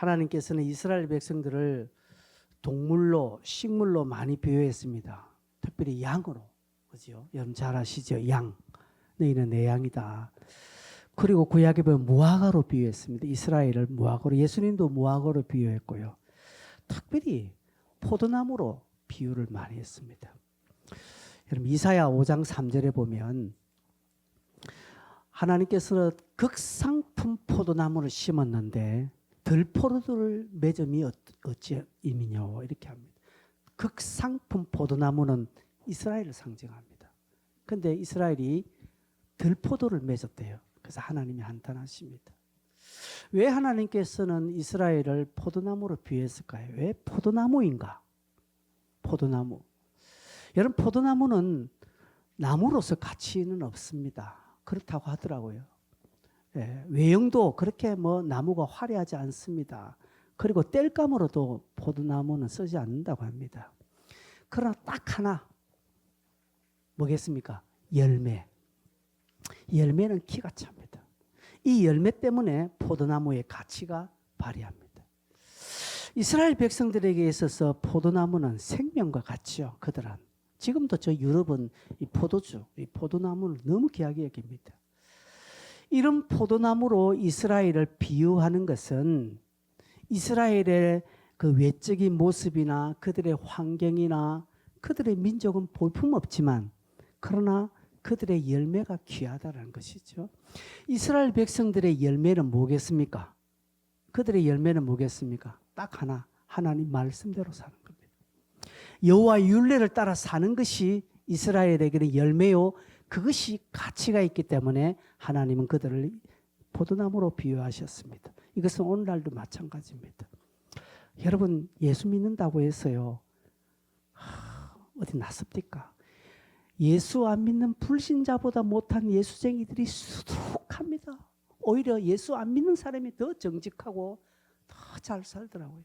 하나님께서는 이스라엘 백성들을 동물로, 식물로 많이 비유했습니다. 특별히 양으로. 그죠? 여러분 잘 아시죠? 양. 너희는 내 양이다. 그리고 구약에 보면 무화과로 비유했습니다. 이스라엘을 무화과로, 예수님도 무화과로 비유했고요. 특별히 포도나무로 비유를 많이 했습니다. 여러분 이사야 5장 3절에 보면 하나님께서는 극상품 포도나무를 심었는데 들포도를 맺음이 어찌임이뇨 이렇게 합니다. 극상품 포도나무는 이스라엘을 상징합니다. 그런데 이스라엘이 들포도를 맺었대요. 그래서 하나님이 한탄하십니다. 왜 하나님께서는 이스라엘을 포도나무로 비유했을까요? 왜 포도나무인가? 포도나무. 여러분 포도나무는 나무로서 가치는 없습니다. 그렇다고 하더라고요. 예, 외형도 그렇게 뭐 나무가 화려하지 않습니다. 그리고 땔감으로도 포도나무는 쓰지 않는다고 합니다. 그러나 딱 하나 뭐겠습니까? 열매. 열매는 기가 찹니다. 이 열매 때문에 포도나무의 가치가 발휘합니다. 이스라엘 백성들에게 있어서 포도나무는 생명과 같죠. 그들은. 지금도 저 유럽은 이 포도주, 이 포도나무를 너무 귀하게 여깁니다. 이런 포도나무로 이스라엘을 비유하는 것은 이스라엘의 그 외적인 모습이나 그들의 환경이나 그들의 민족은 볼품없지만 그러나 그들의 열매가 귀하다는 것이죠. 이스라엘 백성들의 열매는 뭐겠습니까? 그들의 열매는 뭐겠습니까? 딱 하나, 하나님 말씀대로 사는 겁니다. 여호와 율례를 따라 사는 것이 이스라엘에게는 열매요. 그것이 가치가 있기 때문에 하나님은 그들을 포도나무로 비유하셨습니다. 이것은 오늘날도 마찬가지입니다. 여러분 예수 믿는다고 해서요. 어디 나섭니까? 예수 안 믿는 불신자보다 못한 예수쟁이들이 수두룩합니다. 오히려 예수 안 믿는 사람이 더 정직하고 더 잘 살더라고요.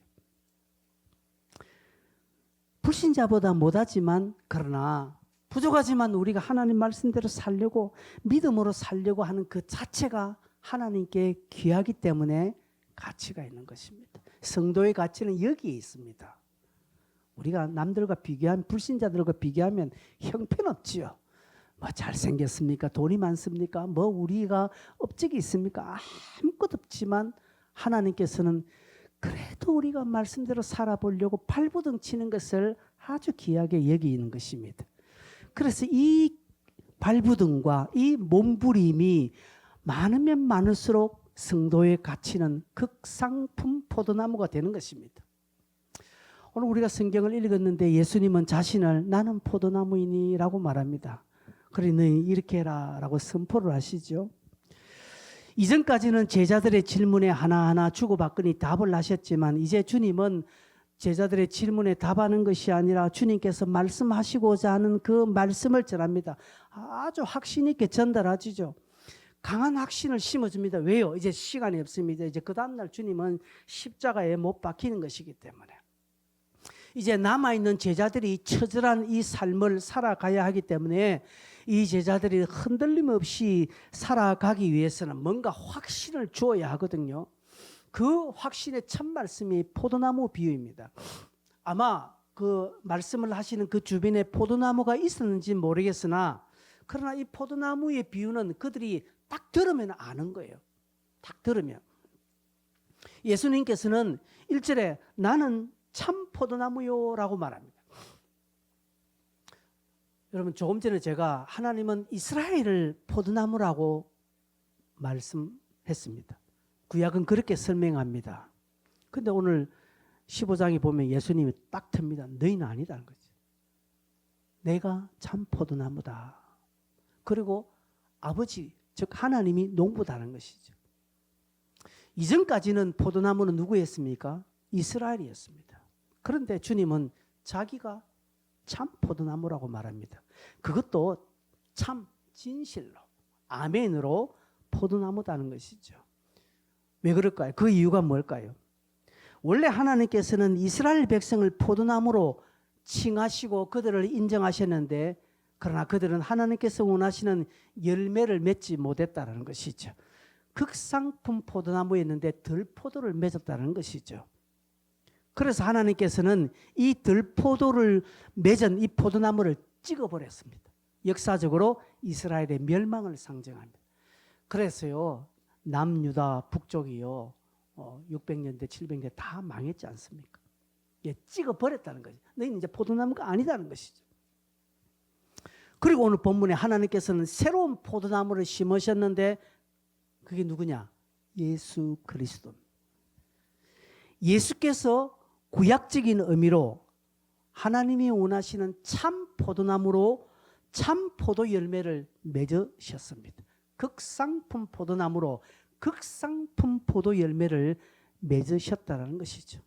불신자보다 못하지만 그러나 부족하지만 우리가 하나님 말씀대로 살려고 믿음으로 살려고 하는 그 자체가 하나님께 귀하기 때문에 가치가 있는 것입니다. 성도의 가치는 여기에 있습니다. 우리가 남들과 비교하면 불신자들과 비교하면 형편없지요. 뭐 잘생겼습니까? 돈이 많습니까? 뭐 우리가 업적이 있습니까? 아무것도 없지만 하나님께서는 그래도 우리가 말씀대로 살아보려고 발버둥 치는 것을 아주 귀하게 여기는 것입니다. 그래서 이 발부등과 이 몸부림이 많으면 많을수록 성도의 가치는 극상품 포도나무가 되는 것입니다. 오늘 우리가 성경을 읽었는데 예수님은 자신을 나는 포도나무이니 라고 말합니다. 그러니 너희 이렇게 해라 라고 선포를 하시죠. 이전까지는 제자들의 질문에 하나하나 주고받거니 답을 하셨지만 이제 주님은 제자들의 질문에 답하는 것이 아니라 주님께서 말씀하시고자 하는 그 말씀을 전합니다. 아주 확신 있게 전달하시죠. 강한 확신을 심어줍니다. 왜요? 이제 시간이 없습니다. 이제 그 다음날 주님은 십자가에 못 박히는 것이기 때문에. 이제 남아있는 제자들이 처절한 이 삶을 살아가야 하기 때문에 이 제자들이 흔들림 없이 살아가기 위해서는 뭔가 확신을 주어야 하거든요. 그 확신의 첫 말씀이 포도나무 비유입니다. 아마 그 말씀을 하시는 그 주변에 포도나무가 있었는지 모르겠으나 그러나 이 포도나무의 비유는 그들이 딱 들으면 아는 거예요. 딱 들으면. 예수님께서는 1절에 나는 참 포도나무요 라고 말합니다. 여러분 조금 전에 제가 하나님은 이스라엘을 포도나무라고 말씀했습니다. 구약은 그렇게 설명합니다. 그런데 오늘 15장에 보면 예수님이 딱 틉니다. 너희는 아니다는 거죠. 내가 참 포도나무다. 그리고 아버지 즉 하나님이 농부다는 것이죠. 이전까지는 포도나무는 누구였습니까? 이스라엘이었습니다. 그런데 주님은 자기가 참 포도나무라고 말합니다. 그것도 참 진실로 아멘으로 포도나무다는 것이죠. 왜 그럴까요? 그 이유가 뭘까요? 원래 하나님께서는 이스라엘 백성을 포도나무로 칭하시고 그들을 인정하셨는데 그러나 그들은 하나님께서 원하시는 열매를 맺지 못했다는 것이죠. 극상품 포도나무였는데 들포도를 맺었다는 것이죠. 그래서 하나님께서는 이 들포도를 맺은 이 포도나무를 찍어버렸습니다. 역사적으로 이스라엘의 멸망을 상징합니다. 그래서요, 남유다 북쪽이요, 600년대, 700년대 다 망했지 않습니까? 예, 찍어버렸다는 거죠. 너희는 이제 포도나무가 아니다는 것이죠. 그리고 오늘 본문에 하나님께서는 새로운 포도나무를 심으셨는데 그게 누구냐? 예수 그리스도. 예수께서 구약적인 의미로 하나님이 원하시는 참 포도나무로 참 포도 열매를 맺으셨습니다. 극상품 포도나무로 극상품 포도 열매를 맺으셨다는 것이죠.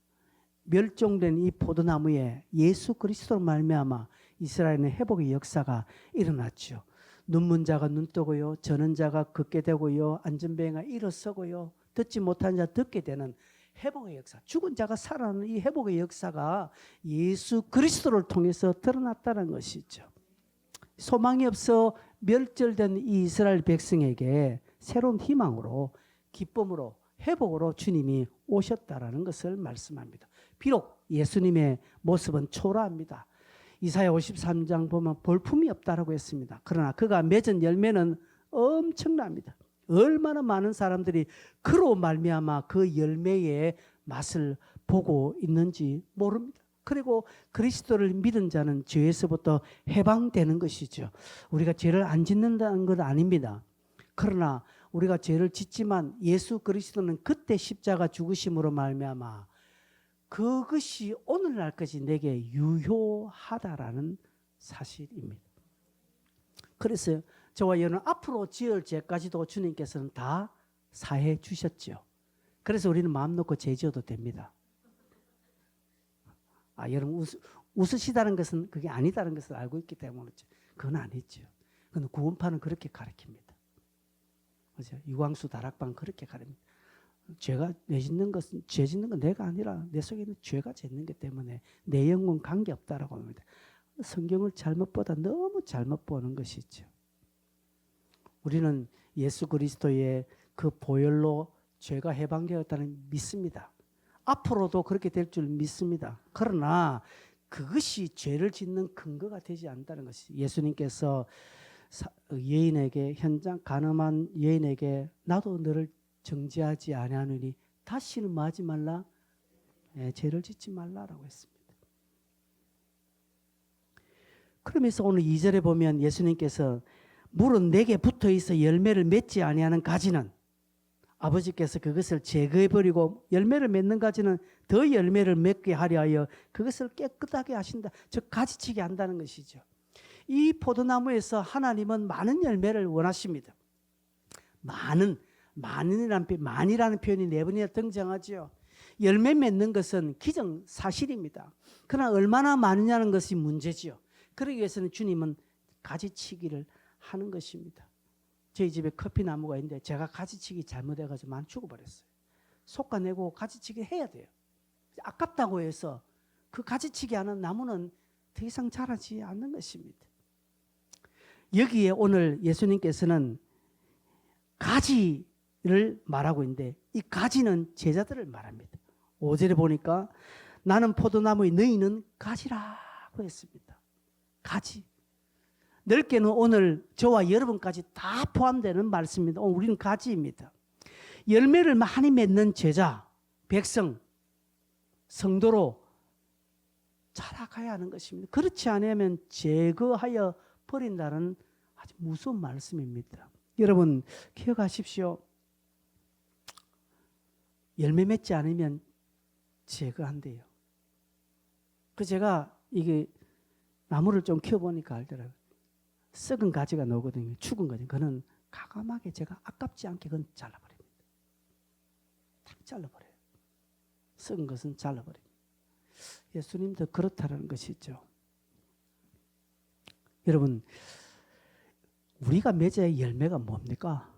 멸종된 이 포도나무에 예수 그리스도로 말미암아 이스라엘의 회복의 역사가 일어났죠. 눈먼 자가 눈 뜨고요, 저는 자가 걷게 되고요, 안전병이가 일어서고요, 듣지 못한 자 듣게 되는 회복의 역사, 죽은 자가 살아나는 이 회복의 역사가 예수 그리스도를 통해서 드러났다는 것이죠. 소망이 없어 멸절된 이 이스라엘 백성에게 새로운 희망으로, 기쁨으로, 회복으로 주님이 오셨다라는 것을 말씀합니다. 비록 예수님의 모습은 초라합니다. 이사야 53장 보면 볼품이 없다라고 했습니다. 그러나 그가 맺은 열매는 엄청납니다. 얼마나 많은 사람들이 그로 말미암아 그 열매의 맛을 보고 있는지 모릅니다. 그리고 그리스도를 믿은 자는 죄에서부터 해방되는 것이죠. 우리가 죄를 안 짓는다는 건 아닙니다. 그러나 우리가 죄를 짓지만 예수 그리스도는 그때 십자가 죽으심으로 말미암아 그것이 오늘날까지 내게 유효하다라는 사실입니다. 그래서 저와 여러분 앞으로 지을 죄까지도 주님께서는 다 사해 주셨죠. 그래서 우리는 마음 놓고 죄 지어도 됩니다. 여러분 웃으시다는 것은 그게 아니다는 것을 알고 있기 때문에 그건 아니죠. 그건 구원파는 그렇게 가르칩니다. 그죠? 유광수 다락방 그렇게 가르칩니다. 죄가 내짓는 것은 죄 짓는 건 내가 아니라 내 속에 있는 죄가 짓는 것 때문에 내 영혼 관계 없다라고 합니다. 성경을 잘못 보다 너무 잘못 보는 것이죠. 우리는 예수 그리스도의 그 보혈로 죄가 해방되었다는 믿습니다. 앞으로도 그렇게 될 줄 믿습니다. 그러나 그것이 죄를 짓는 근거가 되지 않는다는 것이 예수님께서 여인에게 현장 간음한 여인에게 나도 너를 정죄하지 아니하느니 다시는 뭐 하지 말라? 죄를 짓지 말라라고 했습니다. 그러면서 오늘 2절에 보면 예수님께서 물은 내게 붙어 있어 열매를 맺지 아니하는 가지는 아버지께서 그것을 제거해버리고 열매를 맺는 가지는 더 열매를 맺게 하려 하여 그것을 깨끗하게 하신다. 즉 가지치게 한다는 것이죠. 이 포도나무에서 하나님은 많은 열매를 원하십니다. 많이라는 표현이 4번이나 등장하죠. 열매 맺는 것은 기정사실입니다. 그러나 얼마나 많으냐는 것이 문제지요. 그러기 위해서는 주님은 가지치기를 하는 것입니다. 저희 집에 커피 나무가 있는데 제가 가지치기 잘못해가지고 많이 죽어버렸어요. 솎아내고 가지치기 해야 돼요. 아깝다고 해서 그 가지치기 하는 나무는 더 이상 자라지 않는 것입니다. 여기에 오늘 예수님께서는 가지를 말하고 있는데 이 가지는 제자들을 말합니다. 5절에 보니까 나는 포도나무의 너희는 가지라고 했습니다. 가지. 넓게는 오늘 저와 여러분까지 다 포함되는 말씀입니다. 오늘 우리는 가지입니다. 열매를 많이 맺는 제자, 백성, 성도로 자라가야 하는 것입니다. 그렇지 않으면 제거하여 버린다는 아주 무서운 말씀입니다. 여러분 기억하십시오. 열매 맺지 않으면 제거한대요. 그 제가 이게 나무를 좀 키워보니까 알더라고요. 썩은 가지가 나오거든요. 죽은 가지. 그는 가감하게 제가 아깝지 않게 그건 잘라버립니다. 딱 잘라버려요. 썩은 것은 잘라버립니다. 예수님도 그렇다는 것이죠. 여러분 우리가 맺어야 할 열매가 뭡니까?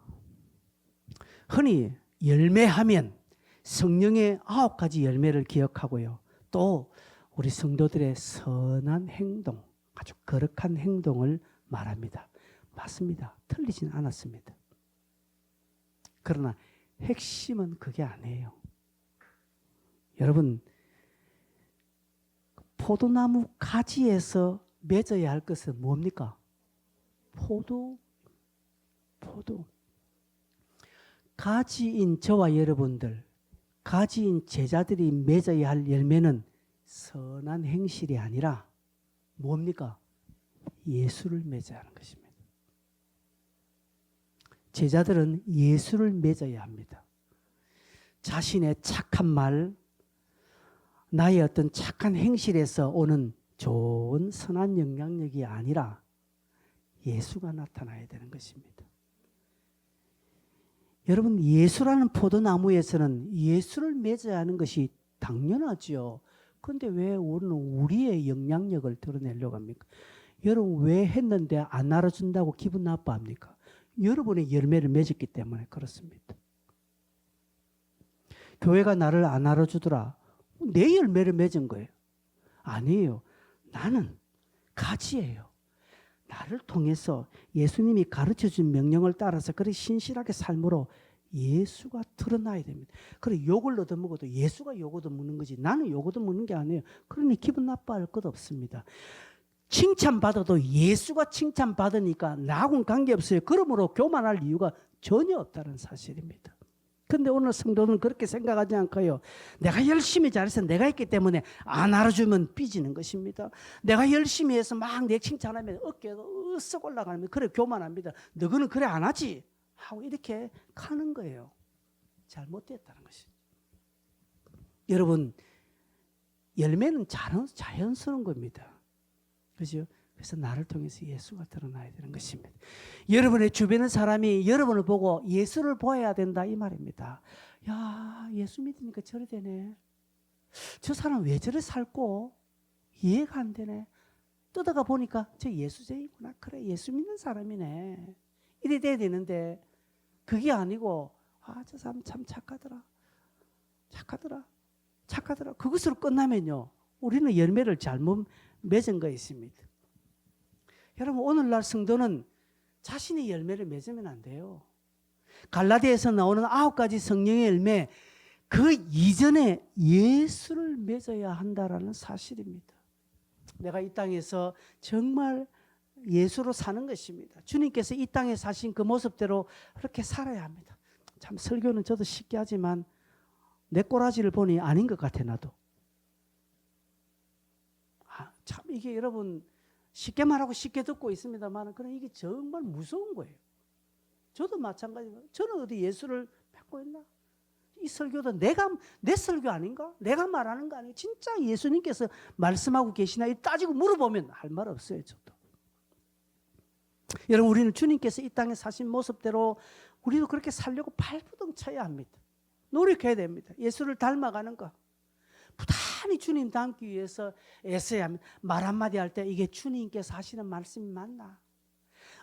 흔히 열매하면 성령의 9가지 열매를 기억하고요. 또 우리 성도들의 선한 행동, 아주 거룩한 행동을 말합니다. 맞습니다. 틀리진 않았습니다. 그러나 핵심은 그게 아니에요. 여러분, 포도나무 가지에서 맺어야 할 것은 뭡니까? 포도. 가지인 저와 여러분들, 가지인 제자들이 맺어야 할 열매는 선한 행실이 아니라 뭡니까? 예수를 맺어야 하는 것입니다. 제자들은 예수를 맺어야 합니다. 자신의 착한 말, 나의 어떤 착한 행실에서 오는 좋은 선한 영향력이 아니라 예수가 나타나야 되는 것입니다. 여러분, 예수라는 포도나무에서는 예수를 맺어야 하는 것이 당연하죠. 그런데 왜 우리는 우리의 영향력을 드러내려고 합니까? 여러분, 왜 했는데 안 알아준다고 기분 나빠합니까? 여러분의 열매를 맺었기 때문에 그렇습니다. 교회가 나를 안 알아주더라. 내 열매를 맺은 거예요. 아니에요. 나는 가지예요. 나를 통해서 예수님이 가르쳐준 명령을 따라서 그렇게 신실하게 삶으로 예수가 드러나야 됩니다. 그래 욕을 얻어먹어도 예수가 욕 얻어먹는 거지 나는 욕 얻어먹는 게 아니에요. 그러니 기분 나빠할 것 없습니다. 칭찬받아도 예수가 칭찬받으니까 나하고는 관계없어요. 그러므로 교만할 이유가 전혀 없다는 사실입니다. 근데 오늘 성도는 그렇게 생각하지 않고요. 내가 열심히 잘해서 내가 했기 때문에 안 알아주면 삐지는 것입니다. 내가 열심히 해서 막 내 칭찬하면 어깨가 으쓱 올라가면 그래 교만합니다. 너는 그래 안 하지? 하고 이렇게 가는 거예요. 잘못됐다는 것입니다. 여러분, 열매는 자연스러운 겁니다. 그죠? 그래서 나를 통해서 예수가 드러나야 되는 것입니다. 여러분의 주변의 사람이 여러분을 보고 예수를 보아야 된다 이 말입니다. 야, 예수 믿으니까 저래 되네. 저 사람 왜 저래 살고 이해가 안 되네. 떠다가 보니까 저 예수쟁이구나. 그래, 예수 믿는 사람이네. 이래 돼야 되는데 그게 아니고 저 사람 참 착하더라. 그것으로 끝나면요. 우리는 열매를 잘못 맺은 거 있습니다. 여러분, 오늘날 성도는 자신의 열매를 맺으면 안 돼요. 갈라디아에서 나오는 9가지 성령의 열매, 그 이전에 예수를 맺어야 한다라는 사실입니다. 내가 이 땅에서 정말 예수로 사는 것입니다. 주님께서 이 땅에 사신 그 모습대로 그렇게 살아야 합니다. 참 설교는 저도 쉽게 하지만 내 꼬라지를 보니 아닌 것 같아 나도. 참 이게 여러분 쉽게 말하고 쉽게 듣고 있습니다만 그럼 이게 정말 무서운 거예요. 저도 마찬가지고 저는 어디 예수를 뵙고 있나? 이 설교도 내 설교 아닌가? 내가 말하는 거 아니에요? 진짜 예수님께서 말씀하고 계시나? 따지고 물어보면 할 말 없어요. 저도. 여러분, 우리는 주님께서 이 땅에 사신 모습대로 우리도 그렇게 살려고 발부둥 쳐야 합니다. 노력해야 됩니다. 예수를 닮아가는 거. 부단히 주님 닮기 위해서 애써야 합니다. 말 한마디 할 때 이게 주님께서 하시는 말씀이 맞나?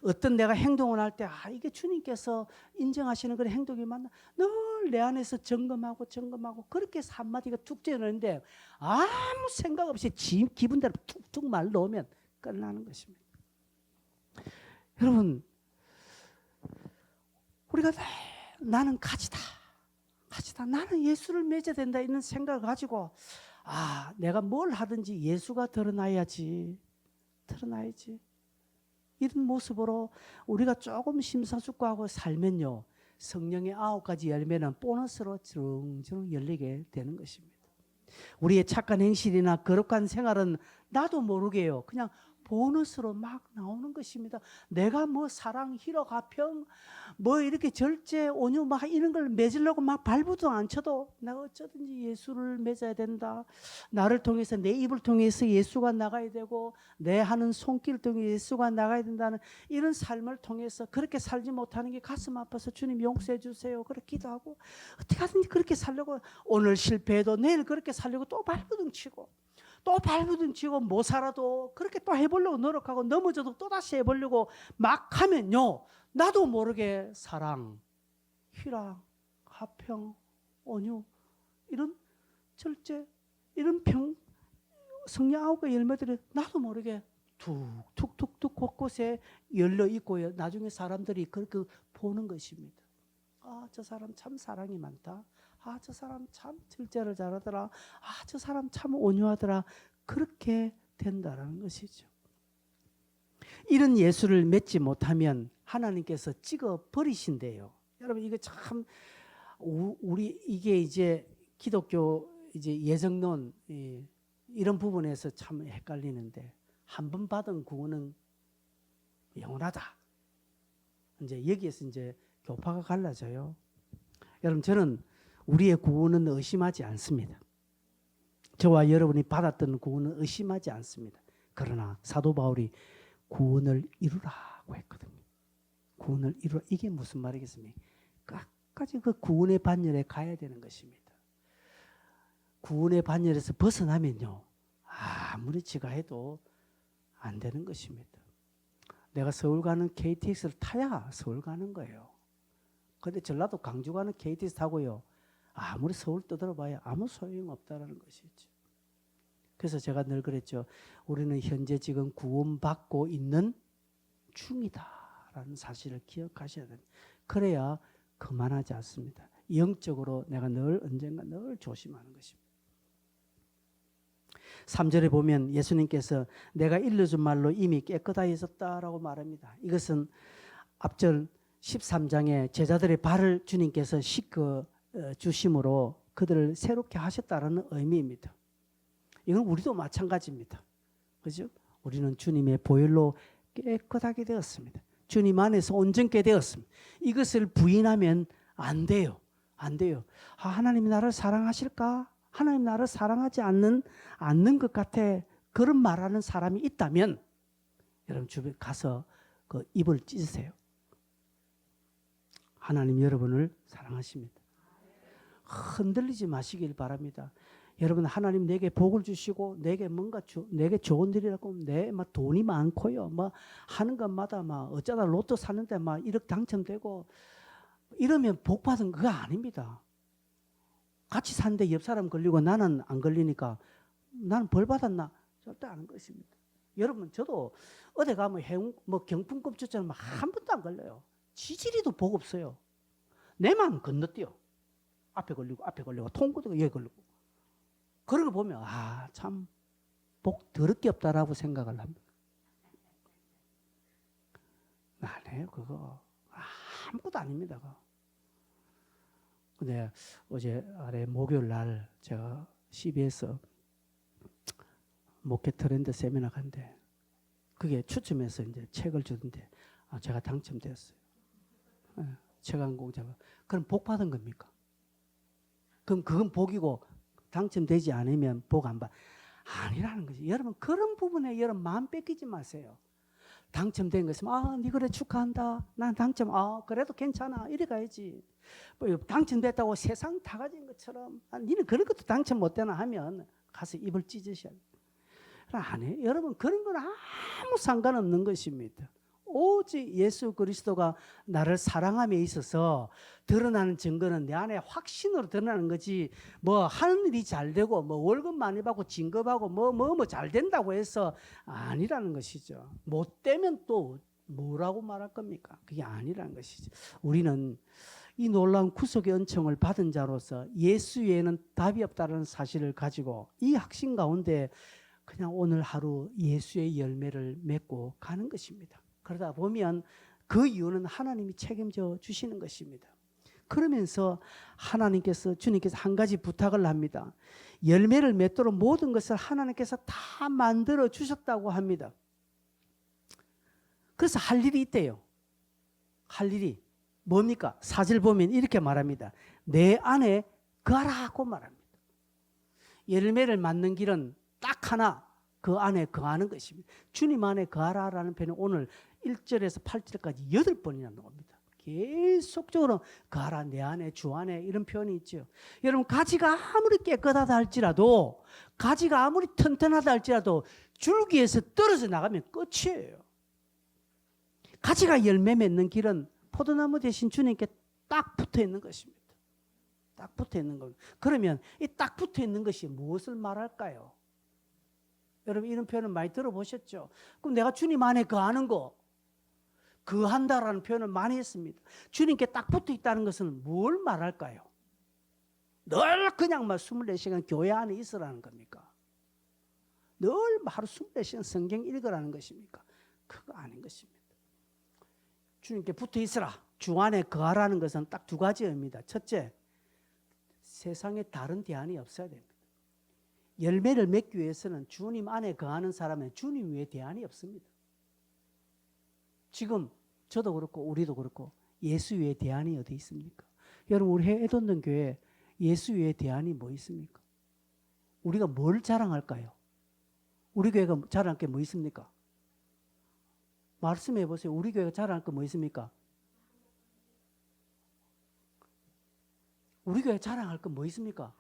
어떤 내가 행동을 할 때 이게 주님께서 인정하시는 그런 행동이 맞나? 늘 내 안에서 점검하고 그렇게 해서 한마디가 툭 찌어내는데 아무 생각 없이 기분대로 툭툭 말 놓으면 끝나는 것입니다. 여러분, 우리가 나는 가지다. 나는 예수를 맺어야 된다 이런 생각을 가지고 내가 뭘 하든지 예수가 드러나야지. 이런 모습으로 우리가 조금 심사숙고하고 살면요. 성령의 9가지 열매는 보너스로 주렁주렁 열리게 되는 것입니다. 우리의 착한 행실이나 거룩한 생활은 나도 모르게요. 그냥 보너스로 막 나오는 것입니다. 내가 뭐 사랑, 희로, 가평, 뭐 이렇게 절제, 온유 막 이런 걸 맺으려고 막 발부도 안 쳐도 내가 어쩌든지 예수를 맺어야 된다. 나를 통해서 내 입을 통해서 예수가 나가야 되고 내 하는 손길을 통해 예수가 나가야 된다는 이런 삶을 통해서 그렇게 살지 못하는 게 가슴 아파서 주님 용서해 주세요. 그렇게 기도하고 어떻게 하든지 그렇게 살려고 오늘 실패해도 내일 그렇게 살려고 또 발부둥 치고 못 살아도 그렇게 또 해보려고 노력하고 넘어져도 또다시 해보려고 막 하면요. 나도 모르게 사랑, 희락, 화평, 온유 이런 절제, 이런 성령 9가지 열매들이 나도 모르게 툭툭툭툭 곳곳에 열려 있고요. 나중에 사람들이 그렇게 보는 것입니다. 아, 저 사람 참 사랑이 많다. 아, 저 사람 참 절제를 잘하더라. 아, 저 사람 참 온유하더라. 그렇게 된다라는 것이죠. 이런 예수를 맺지 못하면 하나님께서 찍어 버리신대요. 여러분 이거 참 우리 이게 이제 기독교 이제 예정론 이런 부분에서 참 헷갈리는데 한 번 받은 구원은 영원하다. 이제 여기에서 이제 교파가 갈라져요. 여러분 저는 우리의 구원은 의심하지 않습니다. 저와 여러분이 받았던 구원은 의심하지 않습니다. 그러나 사도 바울이 구원을 이루라고 했거든요. 구원을 이루라. 이게 무슨 말이겠습니까? 끝까지 그 구원의 반열에 가야 되는 것입니다. 구원의 반열에서 벗어나면요. 아무리 지가 해도 안 되는 것입니다. 내가 서울 가는 KTX를 타야 서울 가는 거예요. 그런데 전라도 강주 가는 KTX 타고요. 아무리 서울 떠들어봐야 아무 소용없다는 것이죠. 그래서 제가 늘 그랬죠. 우리는 현재 지금 구원받고 있는 중이다라는 사실을 기억하셔야 됩니다. 그래야 그만하지 않습니다. 영적으로 내가 늘 언젠가 늘 조심하는 것입니다. 3절에 보면 예수님께서 내가 일러준 말로 이미 깨끗하여졌다라고 말합니다. 이것은 앞절 13장에 제자들의 발을 주님께서 씻겨 주심으로 그들을 새롭게 하셨다라는 의미입니다. 이건 우리도 마찬가지입니다. 그죠? 우리는 주님의 보혈로 깨끗하게 되었습니다. 주님 안에서 온전케 되었습니다. 이것을 부인하면 안 돼요. 안 돼요. 아, 하나님이 나를 사랑하실까? 하나님 나를 사랑하지 않는 것 같아. 그런 말하는 사람이 있다면 여러분 주변에 가서 그 입을 찢으세요. 하나님 여러분을 사랑하십니다. 흔들리지 마시길 바랍니다. 여러분 하나님 내게 복을 주시고 내게 뭔가 내게 좋은 일이라고 내 막 돈이 많고요. 막 하는 것마다 막 어쩌다 로또 사는데 막 1억 당첨되고 이러면 복 받은 그거 아닙니다. 같이 사는데 옆 사람 걸리고 나는 안 걸리니까 나는 벌 받았나? 절대 아닌 것입니다. 여러분 저도 어디 가면 뭐 경품금 주처럼 한 번도 안 걸려요. 지지리도 복 없어요. 내만 건너뛰어. 앞에 걸리고 통구도 여기 걸리고. 그런 거 보면 아, 참 복 더럽게 없다라고 생각을 합니다. 아니에요. 그거 아무것도 아닙니다. 그거. 근데 어제 아래 목요일 날 제가 CBS 목회 트렌드 세미나 간데 그게 추첨해서 이제 책을 주던데 제가 당첨되었어요. 책 한 권 제가. 그럼 복 받은 겁니까? 그럼 그건 복이고 당첨되지 않으면 복 안 받. 아니라는 거지. 여러분 그런 부분에 여러분 마음 뺏기지 마세요. 당첨된 거 있으면 네 그래 축하한다. 난 당첨 그래도 괜찮아. 이래 가야지. 뭐 당첨됐다고 세상 다 가진 것처럼 니는 그런 것도 당첨 못 되나 하면 가서 입을 찢으셔야 돼요. 안 해요. 여러분 그런 건 아무 상관없는 것입니다. 오직 예수 그리스도가 나를 사랑함에 있어서 드러나는 증거는 내 안에 확신으로 드러나는 거지 뭐 하는 일이 잘 되고 뭐 월급 많이 받고 진급하고 뭐 잘 된다고 해서 아니라는 것이죠. 못 되면 또 뭐라고 말할 겁니까? 그게 아니라는 것이죠. 우리는 이 놀라운 구속의 은총을 받은 자로서 예수 외에는 답이 없다는 사실을 가지고 이 확신 가운데 그냥 오늘 하루 예수의 열매를 맺고 가는 것입니다. 그러다 보면 그 이유는 하나님이 책임져 주시는 것입니다. 그러면서 주님께서 한 가지 부탁을 합니다. 열매를 맺도록 모든 것을 하나님께서 다 만들어 주셨다고 합니다. 그래서 할 일이 있대요. 할 일이 뭡니까? 4절 보면 이렇게 말합니다. 내 안에 거하라고 말합니다. 열매를 맺는 길은 딱 하나, 그 안에 거하는 것입니다. 주님 안에 거하라라는 표현은 오늘 1절에서 8절까지 8번이나 나옵니다. 계속적으로 거하라, 내 안에, 주 안에 이런 표현이 있죠. 여러분 가지가 아무리 깨끗하다 할지라도 가지가 아무리 튼튼하다 할지라도 줄기에서 떨어져 나가면 끝이에요. 가지가 열매 맺는 길은 포도나무 대신 주님께 딱 붙어 있는 것입니다. 딱 붙어 있는 겁니다. 그러면 이 딱 붙어 있는 것이 무엇을 말할까요? 여러분 이런 표현을 많이 들어보셨죠? 그럼 내가 주님 안에 거하는 거 거한다라는 표현을 많이 했습니다. 주님께 딱 붙어 있다는 것은 뭘 말할까요? 늘 그냥 막 24시간 교회 안에 있으라는 겁니까? 늘 하루 24시간 성경 읽으라는 것입니까? 그거 아닌 것입니다. 주님께 붙어 있으라, 주 안에 거하라는 것은 딱 두 가지 의미입니다. 첫째, 세상에 다른 대안이 없어야 됩니다. 열매를 맺기 위해서는 주님 안에 거하는 사람은 주님 외에 대안이 없습니다. 지금 저도 그렇고 우리도 그렇고 예수 외에 대안이 어디 있습니까? 여러분, 우리 해돈동 교회 예수 외에 대안이 뭐 있습니까? 우리가 뭘 자랑할까요? 우리 교회가 자랑할 게 뭐 있습니까? 말씀해 보세요. 우리 교회가 자랑할 게 뭐 있습니까? 우리 교회 자랑할 건 뭐 있습니까?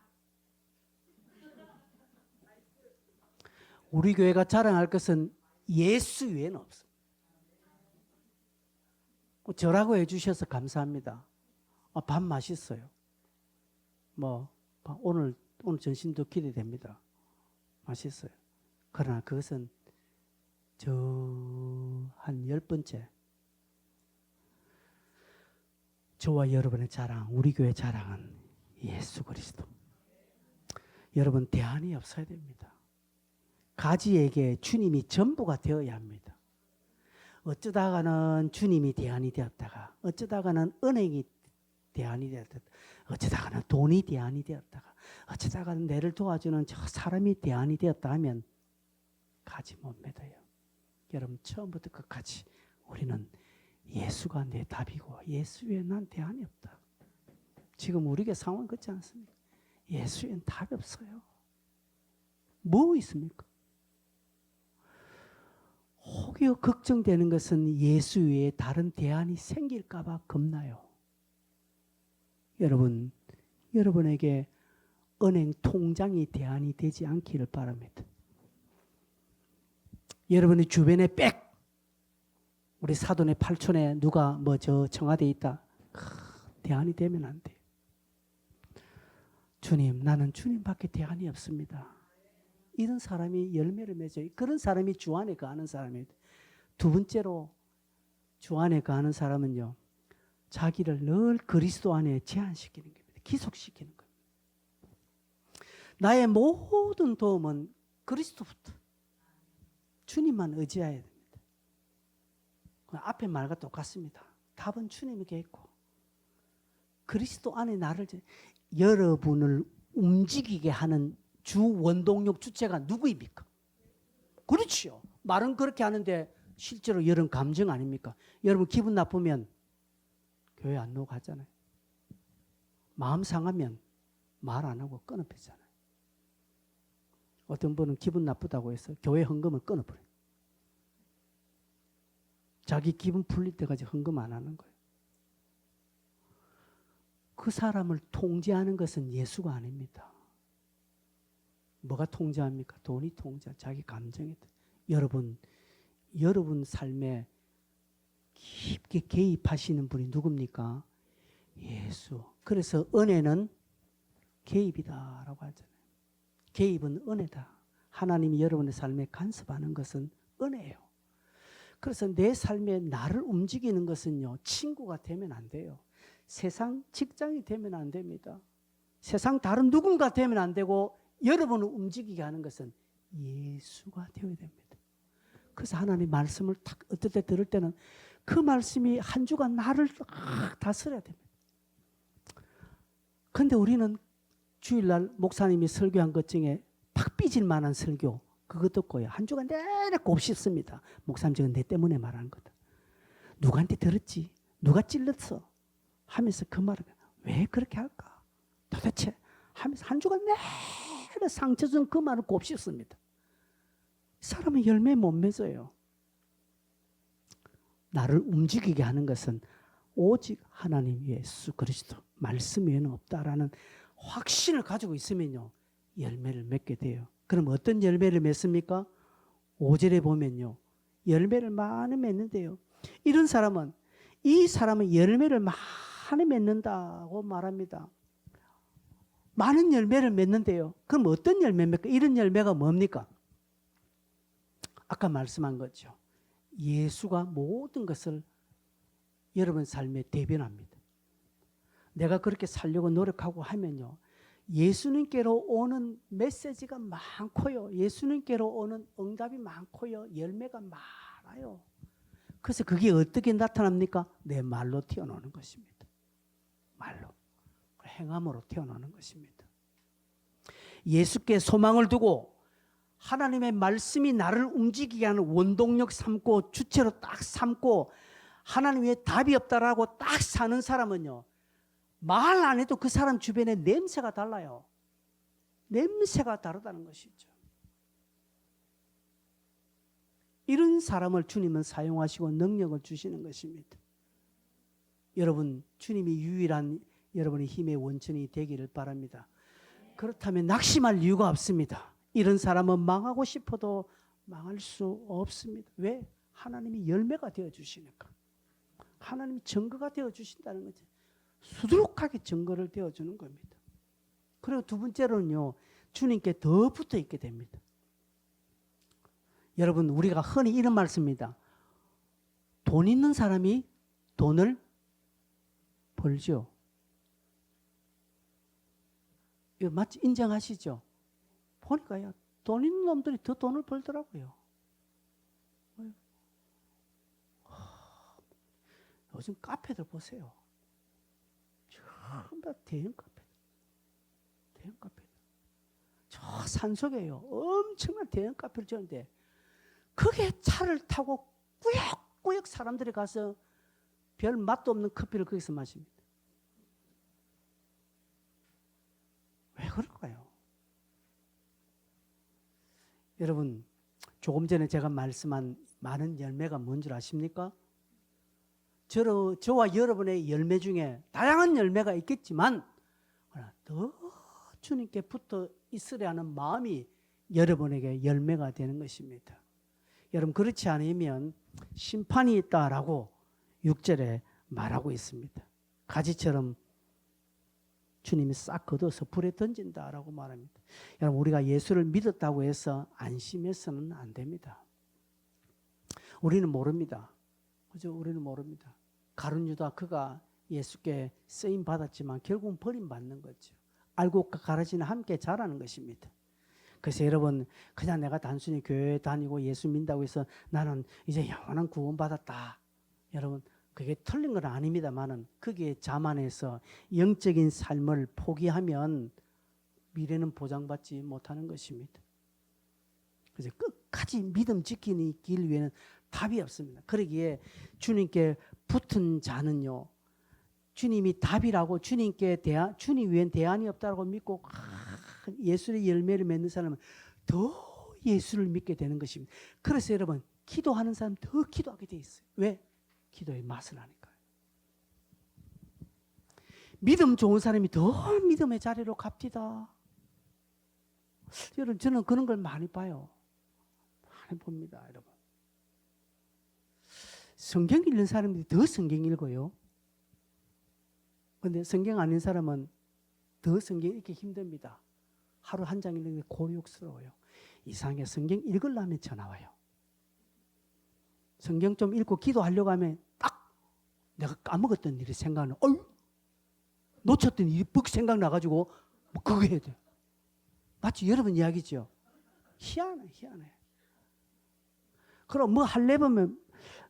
우리 교회가 자랑할 것은 예수 외에는 없습니다. 저라고 해주셔서 감사합니다. 밥 맛있어요. 오늘 전심도 기대됩니다. 맛있어요. 그러나 그것은 한 10번째 저와 여러분의 자랑, 우리 교회 자랑은 예수 그리스도. 여러분, 대안이 없어야 됩니다. 가지에게 주님이 전부가 되어야 합니다. 어쩌다가는 주님이 대안이 되었다가, 어쩌다가는 은행이 대안이 되었다가, 어쩌다가는 돈이 대안이 되었다가, 어쩌다가는 내를 도와주는 저 사람이 대안이 되었다 하면 가지 못 맺어요. 여러분, 처음부터 끝까지 우리는 예수가 내 답이고 예수 외에 난 대안이 없다. 지금 우리의 상황은 그렇지 않습니까? 예수 외에는 답이 없어요. 뭐 있습니까? 혹여 걱정되는 것은 예수 외에 다른 대안이 생길까 봐 겁나요. 여러분, 여러분에게 은행 통장이 대안이 되지 않기를 바랍니다. 여러분의 주변에 우리 사돈의 팔촌에 누가 청와대에 있다. 대안이 되면 안 돼요. 주님, 나는 주님밖에 대안이 없습니다. 이런 사람이 열매를 맺어요. 그런 사람이 주 안에 거하는 사람이에요. 두 번째로 주 안에 거하는 사람은요, 자기를 늘 그리스도 안에 제한시키는 겁니다. 기속시키는 겁니다. 나의 모든 도움은 그리스도부터 주님만 의지해야 됩니다. 앞에 말과 똑같습니다. 답은 주님에게 있고 그리스도 안에 여러분을 움직이게 하는 주 원동력 주체가 누구입니까? 그렇죠. 말은 그렇게 하는데 실제로 여러분 감정 아닙니까? 여러분 기분 나쁘면 교회 안 나오고 하잖아요. 마음 상하면 말 안 하고 끊어버리잖아요. 어떤 분은 기분 나쁘다고 해서 교회 헌금을 끊어버려요. 자기 기분 풀릴 때까지 헌금 안 하는 거예요. 그 사람을 통제하는 것은 예수가 아닙니다. 뭐가 통제합니까? 돈이 자기 감정이. 여러분 삶에 깊게 개입하시는 분이 누굽니까? 예수. 그래서 은혜는 개입이다라고 하잖아요. 개입은 은혜다. 하나님이 여러분의 삶에 간섭하는 것은 은혜예요. 그래서 내 삶에 나를 움직이는 것은요, 친구가 되면 안 돼요. 세상 직장이 되면 안 됩니다. 세상 다른 누군가 되면 안 되고 여러분을 움직이게 하는 것은 예수가 되어야 됩니다. 그래서 하나님 말씀을 딱 어떨 때 들을 때는 그 말씀이 한 주간 나를 다스려야 됩니다. 그런데 우리는 주일날 목사님이 설교한 것 중에 팍 삐질 만한 설교 그거 듣고요. 한 주간 내내 곱씹습니다. 목사님 저건 내 때문에 말하는 거다. 누구한테 들었지? 누가 찔렀어? 하면서 그 말을 왜 그렇게 할까? 도대체 하면서 한 주간 내내 상처 준 그 말을 곱씹습니다. 사람은 열매 못 맺어요. 나를 움직이게 하는 것은 오직 하나님 예수 그리스도 말씀 외에는 없다라는 확신을 가지고 있으면요, 열매를 맺게 돼요. 그럼 어떤 열매를 맺습니까? 5절에 보면요, 열매를 많이 맺는데요. 이 사람은 열매를 많이 맺는다고 말합니다. 많은 열매를 맺는데요. 그럼 어떤 열매입니까? 이런 열매가 뭡니까? 아까 말씀한 거죠. 예수가 모든 것을 여러분 삶에 대변합니다. 내가 그렇게 살려고 노력하고 하면요, 예수님께로 오는 메시지가 많고요, 예수님께로 오는 응답이 많고요, 열매가 많아요. 그래서 그게 어떻게 나타납니까? 내 말로 튀어나오는 것입니다. 말로, 행함으로 튀어나오는 것입니다. 예수께 소망을 두고 하나님의 말씀이 나를 움직이게 하는 원동력 삼고 주체로 딱 삼고 하나님 외에 답이 없다라고 딱 사는 사람은요, 말 안 해도 그 사람 주변에 냄새가 달라요. 냄새가 다르다는 것이죠. 이런 사람을 주님은 사용하시고 능력을 주시는 것입니다. 여러분, 주님이 유일한 여러분의 힘의 원천이 되기를 바랍니다. 그렇다면 낙심할 이유가 없습니다. 이런 사람은 망하고 싶어도 망할 수 없습니다. 왜? 하나님이 열매가 되어주시니까. 하나님이 증거가 되어주신다는 거죠. 수두룩하게 증거를 되어주는 겁니다. 그리고 두 번째로는요, 주님께 더 붙어 있게 됩니다. 여러분, 우리가 흔히 이런 말 씁니다. 돈 있는 사람이 돈을 벌죠. 이거 맞지? 인정하시죠? 보니까요, 돈 있는 놈들이 더 돈을 벌더라고요. 요즘 카페들 보세요. 전부 다 대형 카페. 대형 카페. 저 산속에요, 엄청난 대형 카페를 지었는데 거기에 차를 타고 꾸역꾸역 사람들이 가서 별 맛도 없는 커피를 거기서 마십니다. 왜 그럴까요? 여러분, 조금 전에 제가 말씀한 많은 열매가 뭔 줄 아십니까? 저와 여러분의 열매 중에 다양한 열매가 있겠지만 더 주님께 붙어 있으려 하는 마음이 여러분에게 열매가 되는 것입니다. 여러분, 그렇지 않으면 심판이 있다라고 6절에 말하고 있습니다. 가지처럼 주님이 싹 걷어서 불에 던진다라고 말합니다. 여러분, 우리가 예수를 믿었다고 해서 안심해서는 안 됩니다. 우리는 모릅니다. 그죠? 우리는 모릅니다. 가룟 유다, 그가 예수께 쓰임 받았지만 결국은 버림받는 거죠. 알고 가라지는 함께 자라는 것입니다. 그래서 여러분, 그냥 내가 단순히 교회 다니고 예수 믿는다고 해서 나는 이제 영원한 구원 받았다, 여러분, 그게 틀린 건 아닙니다만은 거기에 자만해서 영적인 삶을 포기하면 미래는 보장받지 못하는 것입니다. 그래서 끝까지 믿음 지키는 길 위에는 답이 없습니다. 그러기에 주님께 붙은 자는요, 주님이 답이라고, 주님 위엔 대안이 없다고 믿고 예수의 열매를 맺는 사람은 더 예수를 믿게 되는 것입니다. 그래서 여러분, 기도하는 사람 더 기도하게 돼 있어요. 왜? 기도의 맛을 아니까요. 믿음 좋은 사람이 더 믿음의 자리로 갑니다. 여러분, 저는 그런 걸 많이 봐요. 많이 봅니다, 여러분. 성경 읽는 사람들이 더 성경 읽어요. 그런데 성경 안 읽는 사람은 더 성경 읽기 힘듭니다. 하루 한 장 읽는 게 곤욕스러워요. 이상하게 성경 읽으려면 전화 와요. 성경 좀 읽고 기도하려고 하면 딱 내가 까먹었던 일이 생각나요. 놓쳤던 일이 뻑 생각나가지고 뭐 그거 해야 돼. 마치 여러분 이야기죠. 희한해. 그럼 뭐 하려면,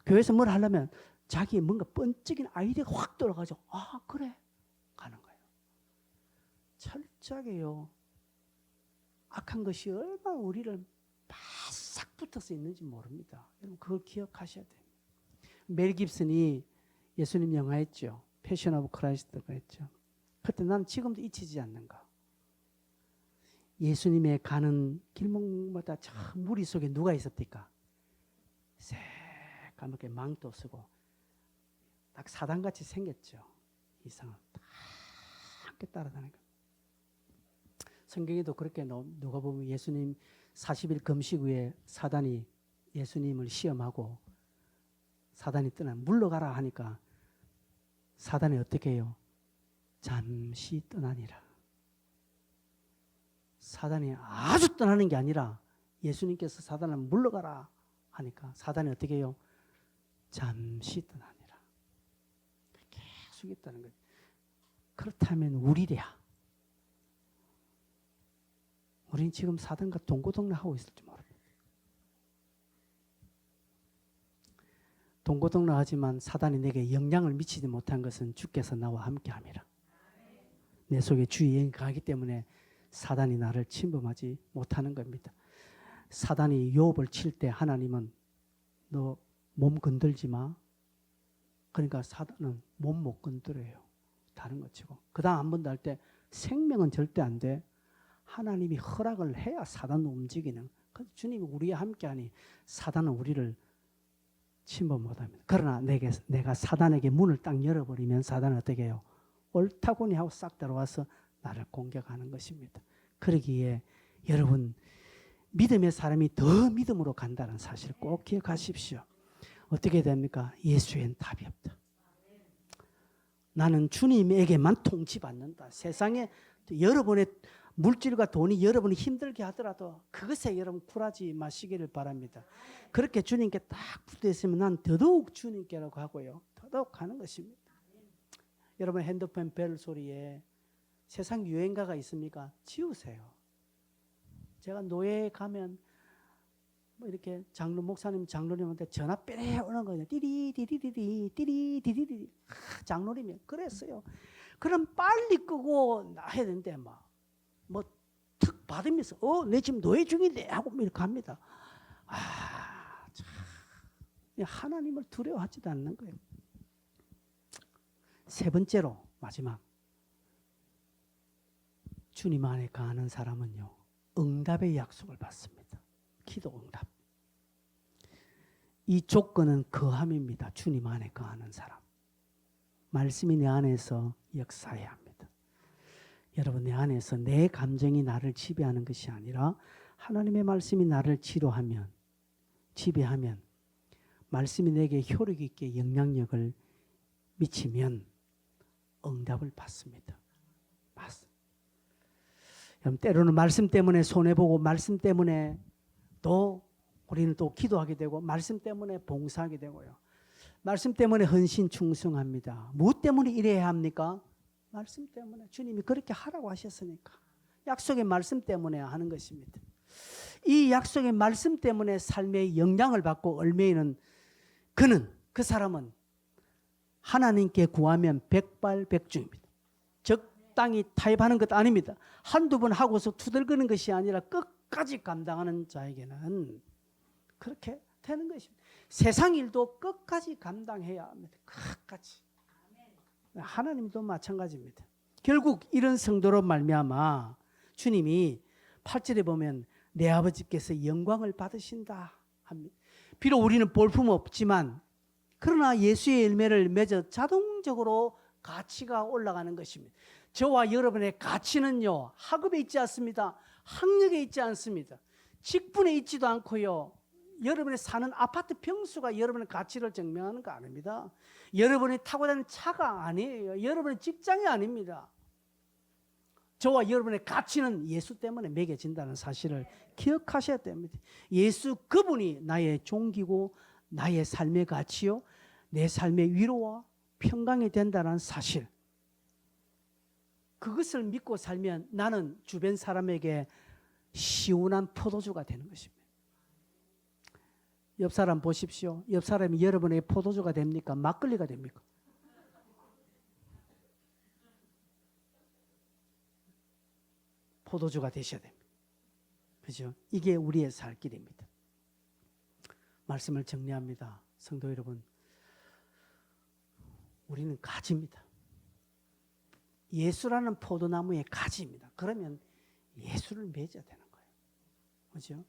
교회에서 뭘 하려면 자기 뭔가 번쩍인 아이디어가 확 돌아가지고 그래 가는 거예요. 철저하게요, 악한 것이 얼마나 우리를 바싹 붙어서 있는지 모릅니다. 여러분, 그걸 기억하셔야 돼요. 멜 깁슨이 예수님 영화했죠. 패션 오브 크라이스트가 했죠. 그때 난 지금도 잊히지 않는가. 예수님의 가는 길목마다 저 무리 속에 누가 있었을까? 새까맣게 망토 쓰고 딱 사단같이 생겼죠. 이상은 다 함께 따라다니는 거예요. 성경에도 그렇게 누가 보면 예수님 40일 금식 후에 사단이 예수님을 시험하고 사단이 물러가라 하니까 사단이 어떻게 해요? 잠시 떠나니라. 사단이 아주 떠나는 게 아니라 예수님께서 사단을 물러가라 하니까 사단이 어떻게 해요? 잠시 떠나니라. 약속이 있다는 거예요. 그렇다면 우리랴. 우린 지금 사단과 동고동락하고 있을지 모릅니다. 동고동락하지만 사단이 내게 영향을 미치지 못한 것은 주께서 나와 함께함이라. 내 속에 주의 영이 가기 때문에 사단이 나를 침범하지 못하는 겁니다. 사단이 욥을 칠 때 하나님은 너 몸 건들지 마. 그러니까 사단은 몸 못 건드려요. 다른 거 치고. 그 다음 한 번 더 할 때 생명은 절대 안 돼. 하나님이 허락을 해야 사단도 움직이는. 주님이 우리와 함께하니 사단은 우리를 침범 못합니다. 그러나 내가 사단에게 문을 딱 열어버리면 사단은 어떻게 해요? 옳다고니 하고 싹 들어와서 나를 공격하는 것입니다. 그러기에 여러분 믿음의 사람이 더 믿음으로 간다는 사실을 꼭 기억하십시오. 어떻게 됩니까? 예수엔 답이 없다. 나는 주님에게만 통치받는다. 세상에 여러분의 물질과 돈이 여러분이 힘들게 하더라도 그것에 여러분 굴하지 마시기를 바랍니다. 그렇게 주님께 딱 붙어 있으면 난 더더욱 주님께라고 하고요. 더더욱 가는 것입니다. 여러분 핸드폰 벨 소리에 세상 유행가가 있습니까? 지우세요. 제가 노예에 가면 뭐 이렇게 목사님 장로님한테 전화 빼내 오는 거예요. 띠리디리디리 띠리디리디 장로님이 그랬어요. 그럼 빨리 끄고 해야 되는데 뭐 툭 받으면서 내 지금 노예 중인데 하고 이렇게 합니다. 참 하나님을 두려워하지도 않는 거예요. 세 번째로 마지막 주님 안에 거하는 사람은요 응답의 약속을 받습니다. 기도 응답. 이 조건은 거함입니다. 주님 안에 거하는 사람. 말씀이 내 안에서 역사해야 합니다. 여러분 내 안에서 내 감정이 나를 지배하는 것이 아니라 하나님의 말씀이 나를 지배하면 말씀이 내게 효력 있게 영향력을 미치면 응답을 받습니다. 여러분 때로는 말씀 때문에 손해보고 말씀 때문에 또 우리는 또 기도하게 되고 말씀 때문에 봉사하게 되고요. 말씀 때문에 헌신 충성합니다. 무엇 때문에 이래야 합니까? 말씀 때문에 주님이 그렇게 하라고 하셨으니까. 약속의 말씀 때문에 하는 것입니다. 이 약속의 말씀 때문에 삶의 영향을 받고 얼매이는 그 사람은 하나님께 구하면 백발백중입니다. 적당히 타협하는 것 아닙니다. 한두 번 하고서 투덜거리는 것이 아니라 끝까지 감당하는 자에게는 그렇게 되는 것입니다. 세상 일도 끝까지 감당해야 합니다. 끝까지. 하나님도 마찬가지입니다. 결국 이런 성도로 말미암아 주님이 8절에 보면 내 아버지께서 영광을 받으신다 합니다. 비록 우리는 볼품 없지만 그러나 예수의 열매를 맺어 자동적으로 가치가 올라가는 것입니다. 저와 여러분의 가치는요 학업에 있지 않습니다. 학력에 있지 않습니다. 직분에 있지도 않고요. 여러분이 사는 아파트 평수가 여러분의 가치를 증명하는 거 아닙니다. 여러분이 타고 다니는 차가 아니에요. 여러분의 직장이 아닙니다. 저와 여러분의 가치는 예수 때문에 매겨진다는 사실을 기억하셔야 됩니다. 예수 그분이 나의 종기고 나의 삶의 가치요 내 삶의 위로와 평강이 된다는 사실, 그것을 믿고 살면 나는 주변 사람에게 시원한 포도주가 되는 것입니다. 옆 사람 보십시오. 옆 사람이 여러분에게 포도주가 됩니까? 막걸리가 됩니까? 포도주가 되셔야 됩니다. 그죠? 이게 우리의 살 길입니다. 말씀을 정리합니다. 성도 여러분, 우리는 가지입니다. 예수라는 포도나무의 가지입니다. 그러면 예수를 맺어야 되는 거예요. 그죠?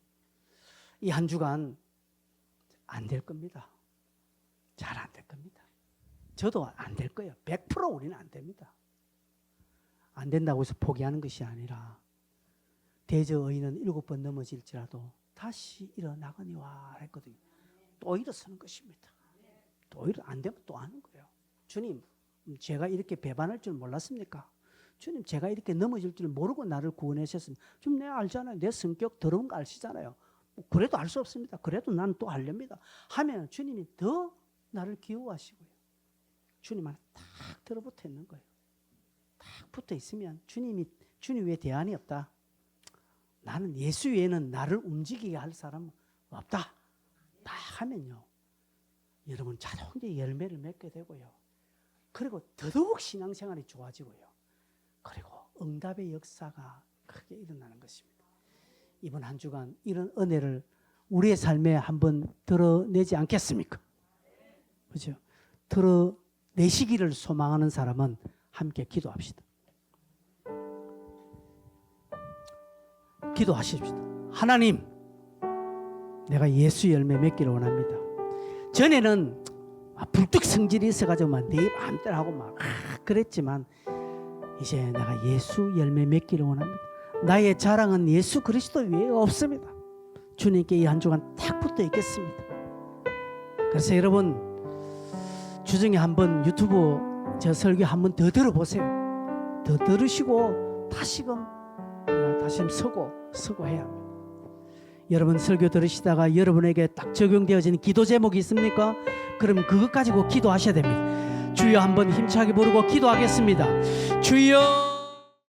이 한 주간 안 될 겁니다. 잘 안 될 겁니다. 저도 안 될 거예요. 100% 우리는 안 됩니다. 안 된다고 해서 포기하는 것이 아니라 대저 의인은 7번 넘어질지라도 다시 일어나거니와 했거든요. 또 일어서는 것입니다. 또 안 되면 또 하는 거예요. 주님, 제가 이렇게 배반할 줄 몰랐습니까? 주님, 제가 이렇게 넘어질 줄 모르고 나를 구원하셨습니다. 좀 내가 알잖아요. 내 성격 더러운 거 아시잖아요. 그래도 알 수 없습니다. 그래도 난 또 하렵니다. 하면 주님이 더 나를 기호하시고요. 주님 안에 딱 들어붙어 있는 거예요. 딱 붙어 있으면 주님 외에 대안이 없다. 나는 예수 외에는 나를 움직이게 할 사람은 없다. 딱 하면요, 여러분 자동적으로 열매를 맺게 되고요. 그리고 더더욱 신앙생활이 좋아지고요. 그리고 응답의 역사가 크게 일어나는 것입니다. 이번 한 주간 이런 은혜를 우리의 삶에 한번 드러내지 않겠습니까? 그렇죠? 드러내시기를 소망하는 사람은 함께 기도합시다. 기도하십시다. 하나님, 내가 예수 열매 맺기를 원합니다. 전에는 불뚝 성질이 있어가지고 막 내 마음대로 하고 막 그랬지만 이제 내가 예수 열매 맺기를 원합니다. 나의 자랑은 예수 그리스도 외에 없습니다. 주님께 이 한 주간 딱 붙어 있겠습니다. 그래서 여러분 주중에 한번 유튜브 저 설교 한번 더 들어보세요. 더 들으시고 다시금 서고 해야 합니다. 여러분 설교 들으시다가 여러분에게 딱 적용되어지는 기도 제목이 있습니까? 그럼 그것 가지고 기도하셔야 됩니다. 주여 한번 힘차게 부르고 기도하겠습니다. 주여.